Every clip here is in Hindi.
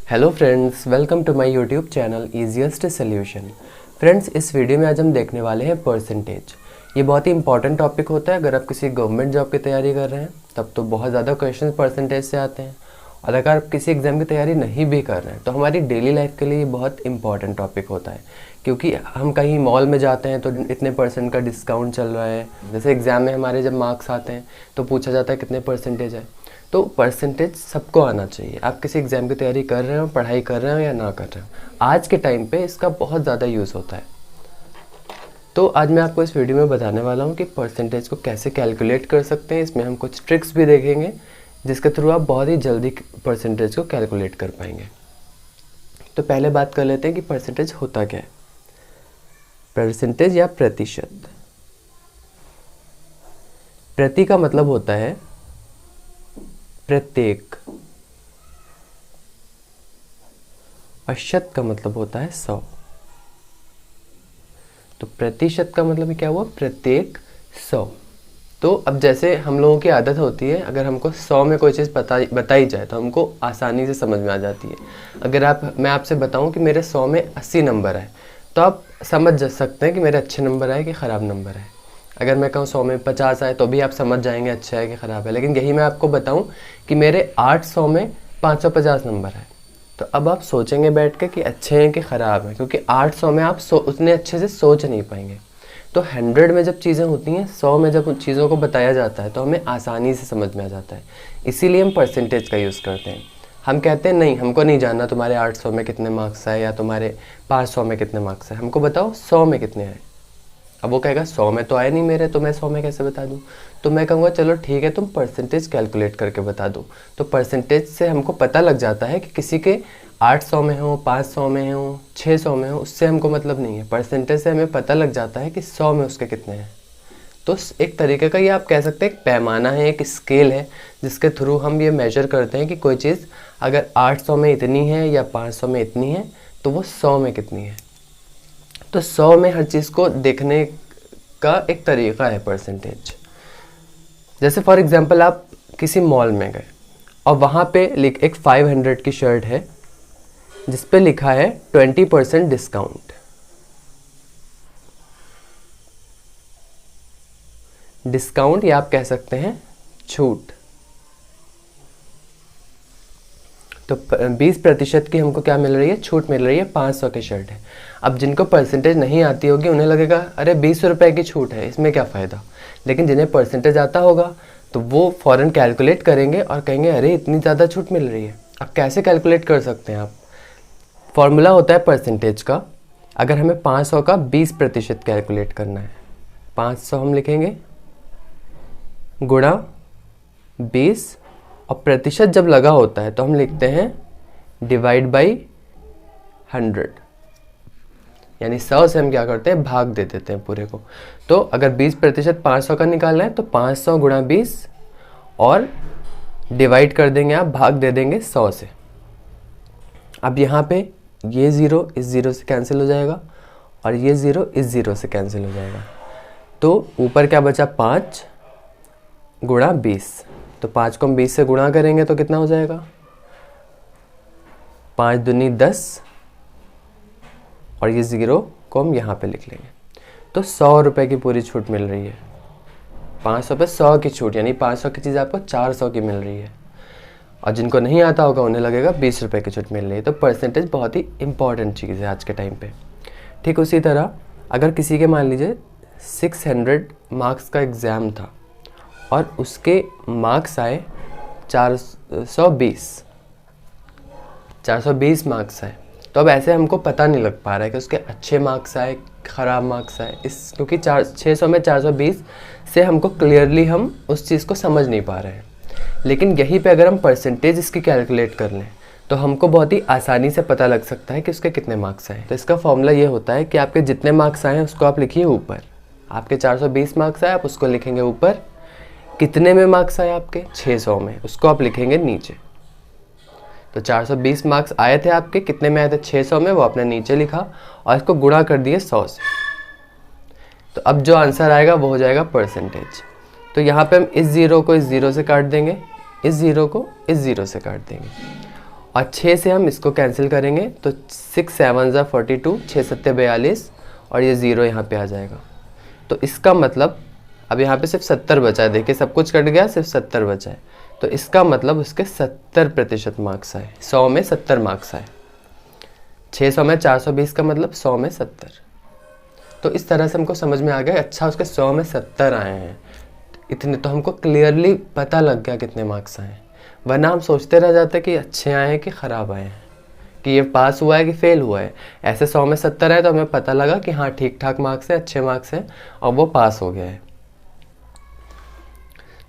Hello friends, welcome to my YouTube channel easiest solution. Friends, इस वीडियो में आज हम देखने वाले हैं परसेंटेज। ये बहुत ही इंपॉर्टेंट टॉपिक होता है। अगर आप किसी गवर्नमेंट जॉब की तैयारी कर रहे हैं तब तो बहुत ज़्यादा क्वेश्चन परसेंटेज से आते हैं, और अगर आप किसी एग्ज़ाम की तैयारी नहीं भी कर रहे हैं तो हमारी डेली लाइफ के लिए ये बहुत इंपॉर्टेंट टॉपिक होता है। क्योंकि हम कहीं मॉल में जाते हैं तो इतने परसेंट का डिस्काउंट चल रहा है। जैसे एग्ज़ाम में हमारे जब मार्क्स आते हैं तो पूछा जाता है कितने परसेंटेज है। तो परसेंटेज सबको आना चाहिए। आप किसी एग्ज़ाम की तैयारी कर रहे हो, पढ़ाई कर रहे हो या ना कर रहे हो, आज के टाइम पे इसका बहुत ज़्यादा यूज़ होता है। तो आज मैं आपको इस वीडियो में बताने वाला हूँ कि परसेंटेज को कैसे कैलकुलेट कर सकते हैं। इसमें हम कुछ ट्रिक्स भी देखेंगे जिसके थ्रू आप बहुत ही जल्दी परसेंटेज को कैलकुलेट कर पाएंगे। तो पहले बात कर लेते हैं कि परसेंटेज होता क्या है। परसेंटेज या प्रतिशत। प्रति का मतलब होता है प्रत्येक, और शत का मतलब होता है 100। तो प्रतिशत का मतलब क्या हुआ? प्रत्येक 100। तो अब जैसे हम लोगों की आदत होती है, अगर हमको 100 में कोई चीज़ बताई जाए तो हमको आसानी से समझ में आ जाती है। अगर मैं आपसे बताऊं कि मेरे 100 में 80 नंबर है तो आप समझ सकते हैं कि मेरे अच्छे नंबर आए कि ख़राब नंबर है। अगर मैं कहूँ 100 में 50 आए तो भी आप समझ जाएंगे अच्छा है कि ख़राब है। लेकिन यही मैं आपको बताऊं कि मेरे 800 में 550 नंबर है, तो अब आप सोचेंगे बैठ के कि अच्छे हैं कि ख़राब हैं, क्योंकि 800 में आप उतने अच्छे से सोच नहीं पाएंगे। तो 100 में जब चीज़ें होती हैं, 100 में जब उन चीज़ों को बताया जाता है तो हमें आसानी से समझ में आ जाता है। इसीलिए हम परसेंटेज का यूज़ करते हैं। हम कहते हैं नहीं, हमको नहीं जानना तुम्हारे 800 में कितने मार्क्स आए या तुम्हारे 500 में कितने मार्क्स आए, हमको बताओ 100 में कितने आए। अब वो कहेगा 100 में तो आए नहीं मेरे, तो मैं 100 में कैसे बता दूं? तो मैं कहूँगा चलो ठीक है, तुम परसेंटेज कैलकुलेट करके बता दो। तो परसेंटेज से हमको पता लग जाता है कि किसी के 800 में हो, 500 में हो, 600 में हो, उससे हमको मतलब नहीं है। परसेंटेज से हमें पता लग जाता है कि 100 में उसके कितने हैं। तो एक तरीके का ये आप कह सकते हैं एक पैमाना है, एक स्केल है, जिसके थ्रू हम ये मेजर करते हैं कि कोई चीज़ अगर 800 में इतनी है या 500 में इतनी है तो वो 100 में कितनी है। तो 100 में हर चीज़ को देखने का एक तरीका है परसेंटेज। जैसे फॉर एग्जांपल आप किसी मॉल में गए और वहाँ पे एक 500 की शर्ट है जिस पे लिखा है 20% डिस्काउंट। डिस्काउंट या आप कह सकते हैं छूट। तो 20% की हमको क्या मिल रही है? छूट मिल रही है। 500 की शर्ट है। अब जिनको परसेंटेज नहीं आती होगी उन्हें लगेगा अरे 20 रुपए की छूट है, इसमें क्या फ़ायदा। लेकिन जिन्हें परसेंटेज आता होगा तो वो फ़ौरन कैलकुलेट करेंगे और कहेंगे अरे इतनी ज़्यादा छूट मिल रही है। अब कैसे कैलकुलेट कर सकते हैं आप? फॉर्मूला होता है परसेंटेज का। अगर हमें 500 का 20% कैलकुलेट करना है, 500 हम लिखेंगे गुणा 20, और प्रतिशत जब लगा होता है तो हम लिखते हैं डिवाइड बाई 100। यानी 100 से हम क्या करते हैं? भाग दे देते हैं पूरे को। तो अगर 20% 500 का निकालना है तो 500 गुणा 20 और डिवाइड कर देंगे, आप भाग दे देंगे 100 से। अब यहाँ पे ये 0 इस 0 से कैंसिल हो जाएगा और ये 0 इस 0 से कैंसिल हो जाएगा। तो ऊपर क्या बचा? 5 गुणा 20। तो 5 को हम 20 से गुणा करेंगे तो कितना हो जाएगा? 5 दूनी 10, और ये 0 को हम यहाँ पे लिख लेंगे। तो 100 रुपये की पूरी छूट मिल रही है। 500 पे 100 की छूट, यानी 500 की चीज़ आपको 400 की मिल रही है। और जिनको नहीं आता होगा उन्हें लगेगा 20 रुपये की छूट मिल रही है। तो परसेंटेज बहुत ही इंपॉर्टेंट चीज़ है आज के टाइम पे। ठीक उसी तरह अगर किसी के मान लीजिए 600 मार्क्स का एग्ज़ाम था और उसके मार्क्स आए 420 मार्क्स आए, तो अब ऐसे हमको पता नहीं लग पा रहा है कि उसके अच्छे मार्क्स आए, ख़राब मार्क्स आए। क्योंकि 600 में 420 से हमको क्लियरली हम उस चीज़ को समझ नहीं पा रहे हैं। लेकिन यहीं पे अगर हम परसेंटेज इसकी कैलकुलेट कर लें तो हमको बहुत ही आसानी से पता लग सकता है कि उसके कितने मार्क्स आए। तो इसका फॉर्मूला ये होता है कि आपके जितने मार्क्स आए हैं उसको आप लिखिए ऊपर। आपके 420 मार्क्स आए, आप उसको लिखेंगे ऊपर। कितने में मार्क्स आए आपके? 600 में, उसको आप लिखेंगे नीचे। तो 420 मार्क्स आए थे आपके, कितने में आए थे? 600 में, वो आपने नीचे लिखा और इसको गुणा कर दिए 100 से। तो अब जो आंसर आएगा वो हो जाएगा परसेंटेज। तो यहाँ पे हम इस 0 को इस 0 से काट देंगे, इस 0 को इस 0 से काट देंगे, और 6 से हम इसको कैंसिल करेंगे तो 6 7 42, 6 7 42 और ये 0 यहाँ पे आ जाएगा। तो इसका मतलब अब यहाँ पे सिर्फ 70 बचा है, देखिए सब कुछ कट गया, सिर्फ 70 बचा है। तो इसका मतलब उसके 70% मार्क्स आए, 100 में 70 मार्क्स आए। 600 में 420 का मतलब 100 में 70। तो इस तरह से हमको समझ में आ गया, अच्छा उसके 100 में 70 आए हैं, इतने तो हमको क्लियरली पता लग गया कितने मार्क्स आए हैं। वरना हम सोचते रह जाते कि अच्छे आए हैं कि ख़राब आए हैं, कि ये पास हुआ है कि फेल हुआ है। ऐसे 100 में 70 है तो हमें पता लगा कि हाँ ठीक ठाक मार्क्स हैं, अच्छे मार्क्स हैं और वो पास हो गया है।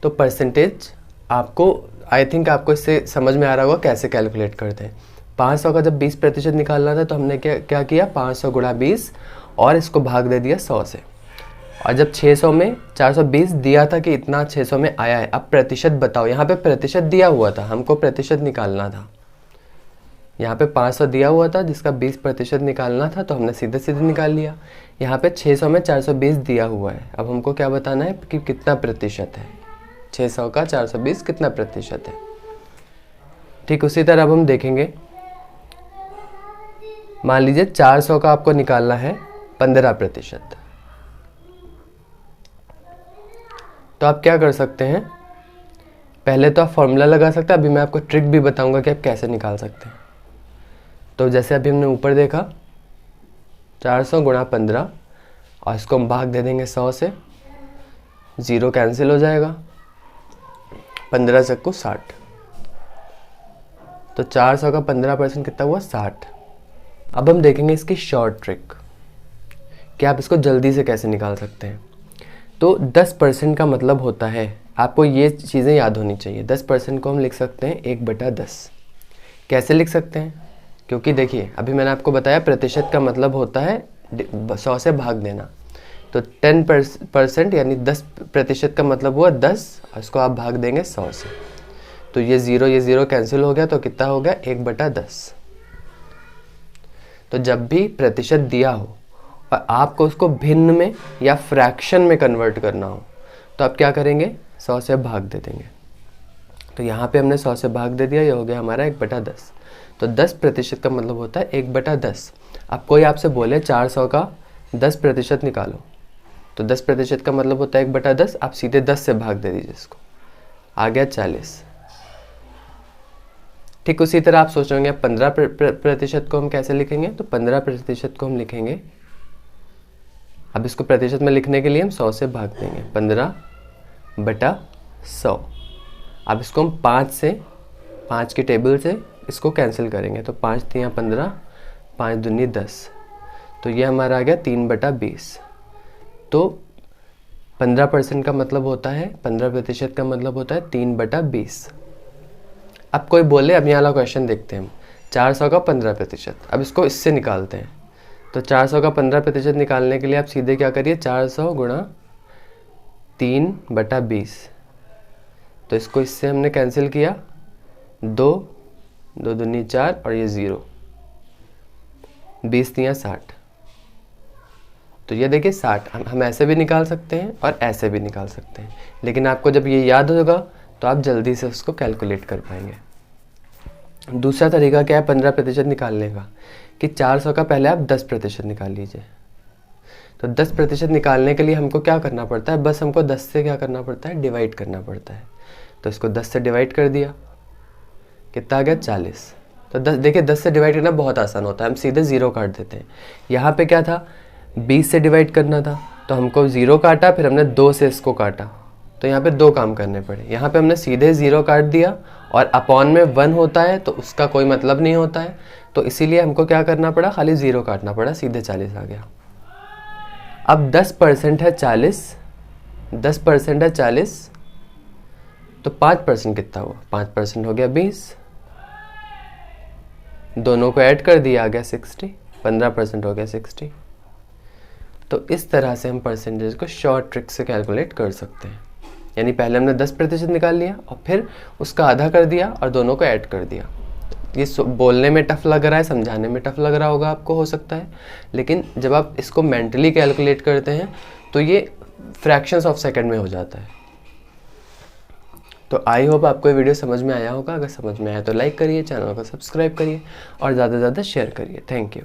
तो परसेंटेज आपको, आई थिंक आपको इससे समझ में आ रहा होगा कैसे कैलकुलेट करते हैं। 500 का जब 20% निकालना था तो हमने क्या किया, 500 गुणा 20 और इसको भाग दे दिया 100 से। और जब 600 में 420 दिया था कि इतना 600 में आया है, अब प्रतिशत बताओ। यहाँ पे प्रतिशत दिया हुआ था, हमको प्रतिशत निकालना था। यहाँ पे 500 दिया हुआ था जिसका 20% निकालना था, तो हमने सीधे सीधे निकाल लिया। यहाँ पे 600 में 420 दिया हुआ है, अब हमको क्या बताना है कि कितना प्रतिशत है, 600 का 420 कितना प्रतिशत है। ठीक उसी तरह अब हम देखेंगे, मान लीजिए 400 का आपको निकालना है 15%। तो आप क्या कर सकते हैं, पहले तो आप फॉर्मूला लगा सकते हैं, अभी मैं आपको ट्रिक भी बताऊंगा कि आप कैसे निकाल सकते हैं। तो जैसे अभी हमने ऊपर देखा 400 गुणा 15 और इसको हम भाग दे देंगे 100 से, 0 कैंसिल हो जाएगा, 15 चक्कू 60। तो 400 का 15% कितना हुआ, 60। अब हम देखेंगे इसकी शॉर्ट ट्रिक कि आप इसको जल्दी से कैसे निकाल सकते हैं। तो 10% का मतलब होता है, आपको ये चीज़ें याद होनी चाहिए। 10% को हम लिख सकते हैं 1/10। कैसे लिख सकते हैं, क्योंकि देखिए अभी मैंने आपको बताया प्रतिशत का मतलब होता है 100 से भाग देना। तो 10% यानी 10% का मतलब हुआ 10, और इसको आप भाग देंगे 100 से। तो ये 0 कैंसिल हो गया, तो कितना हो गया, 1/10। तो जब भी प्रतिशत दिया हो और आपको उसको भिन्न में या फ्रैक्शन में कन्वर्ट करना हो, तो आप क्या करेंगे, 100 से भाग दे देंगे। तो यहाँ पे हमने 100 से भाग दे दिया, ये हो गया हमारा 1/10। तो 10% का मतलब होता है 1/10। अब कोई आपसे बोले 400 का 10% निकालो, तो 10% का मतलब होता है 1/10। आप सीधे 10 से भाग दे दीजिए इसको, आ गया 40। ठीक उसी तरह आप सोच रहे होंगे 15% को हम कैसे लिखेंगे, तो 15% को हम लिखेंगे, अब इसको प्रतिशत में लिखने के लिए हम 100 से भाग देंगे, 15/100। अब इसको हम 5 की टेबल से इसको कैंसिल करेंगे, तो 5 3 15, 5 दूनी 10, तो ये हमारा आ गया 3/20। तो 15% का मतलब होता है, 15% का मतलब होता है 3/20। अब कोई बोले, अब यहाँ वाला क्वेश्चन देखते हैं हम, 400 का 15%, अब इसको इससे निकालते हैं। तो 400 का 15% निकालने के लिए आप सीधे क्या करिए, 400 गुणा 3/20। तो इसको इससे हमने कैंसिल किया, 2 दूनी 4 और ये 0, 20 3 60। तो ये देखिए 60 हम ऐसे भी निकाल सकते हैं और ऐसे भी निकाल सकते हैं, लेकिन आपको जब ये याद होगा तो आप जल्दी से उसको कैलकुलेट कर पाएंगे। दूसरा तरीका क्या है 15% निकालने का, कि 400 का पहले आप 10% निकाल लीजिए। तो 10% निकालने के लिए हमको क्या करना पड़ता है, बस हमको 10 से क्या करना पड़ता है, डिवाइड करना पड़ता है। तो इसको 10 से डिवाइड कर दिया, कितना आ गया, 40। तो 10, देखिए 10 से डिवाइड करना बहुत आसान होता है, हम सीधे 0 काट देते हैं। यहाँ पे क्या था, 20 से डिवाइड करना था, तो हमको 0 काटा, फिर हमने 2 से इसको काटा, तो यहाँ पे 2 काम करने पड़े। यहाँ पे हमने सीधे 0 काट दिया, और अपॉन में 1 होता है तो उसका कोई मतलब नहीं होता है, तो इसीलिए हमको क्या करना पड़ा, खाली 0 काटना पड़ा, सीधे 40 आ गया। अब 10% है 40, 10% है 40, तो 5% कितना हुआ, 5% हो गया 20, दोनों को ऐड कर दिया, आ गया 60, 15% हो गया 60। तो इस तरह से हम परसेंटेज को शॉर्ट ट्रिक से कैलकुलेट कर सकते हैं। यानी पहले हमने 10% निकाल लिया और फिर उसका आधा कर दिया और दोनों को ऐड कर दिया। ये बोलने में टफ लग रहा है, समझाने में टफ लग रहा होगा आपको, हो सकता है, लेकिन जब आप इसको मेंटली कैलकुलेट करते हैं तो ये फ्रैक्शंस ऑफ सेकंड में हो जाता है। तो आई होप आपको ये वीडियो समझ में आया होगा। अगर समझ में आया तो लाइक करिए, चैनल को सब्सक्राइब करिए और ज़्यादा से ज़्यादा शेयर करिए। Thank you.